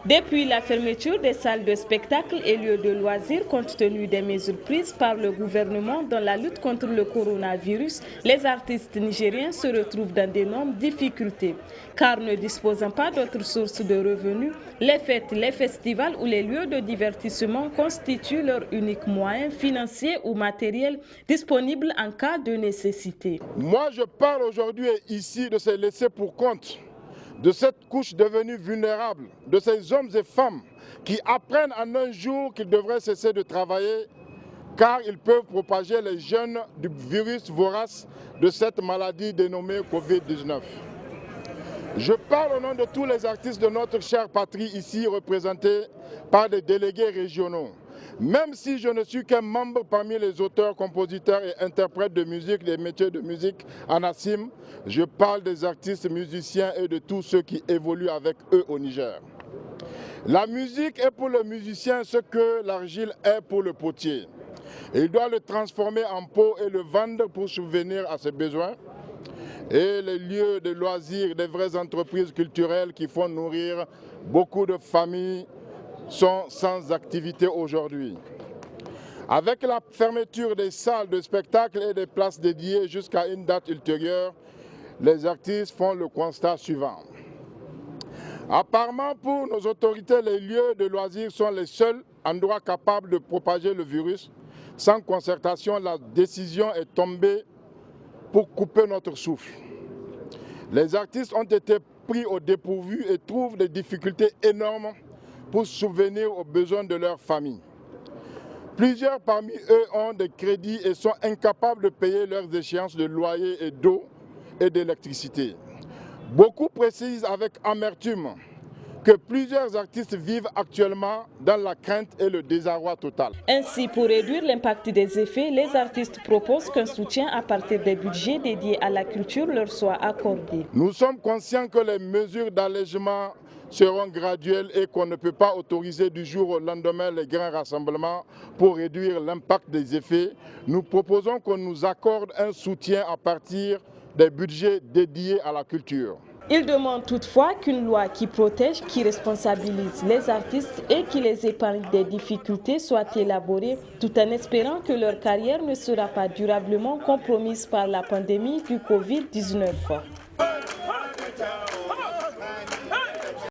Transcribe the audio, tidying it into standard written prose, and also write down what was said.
Depuis la fermeture des salles de spectacle et lieux de loisirs compte tenu des mesures prises par le gouvernement dans la lutte contre le coronavirus, les artistes nigériens se retrouvent dans d'énormes difficultés. Car ne disposant pas d'autres sources de revenus, les fêtes, les festivals ou les lieux de divertissement constituent leur unique moyen financier ou matériel disponible en cas de nécessité. Moi, je parle aujourd'hui ici de ces laissés pour compte, de cette couche devenue vulnérable, de ces hommes et femmes qui apprennent en un jour qu'ils devraient cesser de travailler car ils peuvent propager les jeunes du virus vorace de cette maladie dénommée Covid-19. Je parle au nom de tous les artistes de notre chère patrie ici représentés par des délégués régionaux. Même si je ne suis qu'un membre parmi les auteurs, compositeurs et interprètes de musique, des métiers de musique en ASIM, je parle des artistes, musiciens et de tous ceux qui évoluent avec eux au Niger. La musique est pour le musicien ce que l'argile est pour le potier. Il doit le transformer en peau et le vendre pour subvenir à ses besoins. Et les lieux de loisirs, des vraies entreprises culturelles qui font nourrir beaucoup de familles sont sans activité aujourd'hui. Avec la fermeture des salles de spectacle et des places dédiées jusqu'à une date ultérieure, les artistes font le constat suivant. Apparemment, pour nos autorités, les lieux de loisirs sont les seuls endroits capables de propager le virus. Sans concertation, la décision est tombée pour couper notre souffle. Les artistes ont été pris au dépourvu et trouvent des difficultés énormes pour subvenir aux besoins de leur famille. Plusieurs parmi eux ont des crédits et sont incapables de payer leurs échéances de loyer et d'eau et d'électricité. Beaucoup précisent avec amertume que plusieurs artistes vivent actuellement dans la crainte et le désarroi total. Ainsi, pour réduire l'impact des effets, les artistes proposent qu'un soutien à partir des budgets dédiés à la culture leur soit accordé. Nous sommes conscients que les mesures d'allègement seront graduelles et qu'on ne peut pas autoriser du jour au lendemain les grands rassemblements pour réduire l'impact des effets. Nous proposons qu'on nous accorde un soutien à partir des budgets dédiés à la culture. Il demande toutefois qu'une loi qui protège, qui responsabilise les artistes et qui les épargne des difficultés soit élaborée, tout en espérant que leur carrière ne sera pas durablement compromise par la pandémie du Covid-19.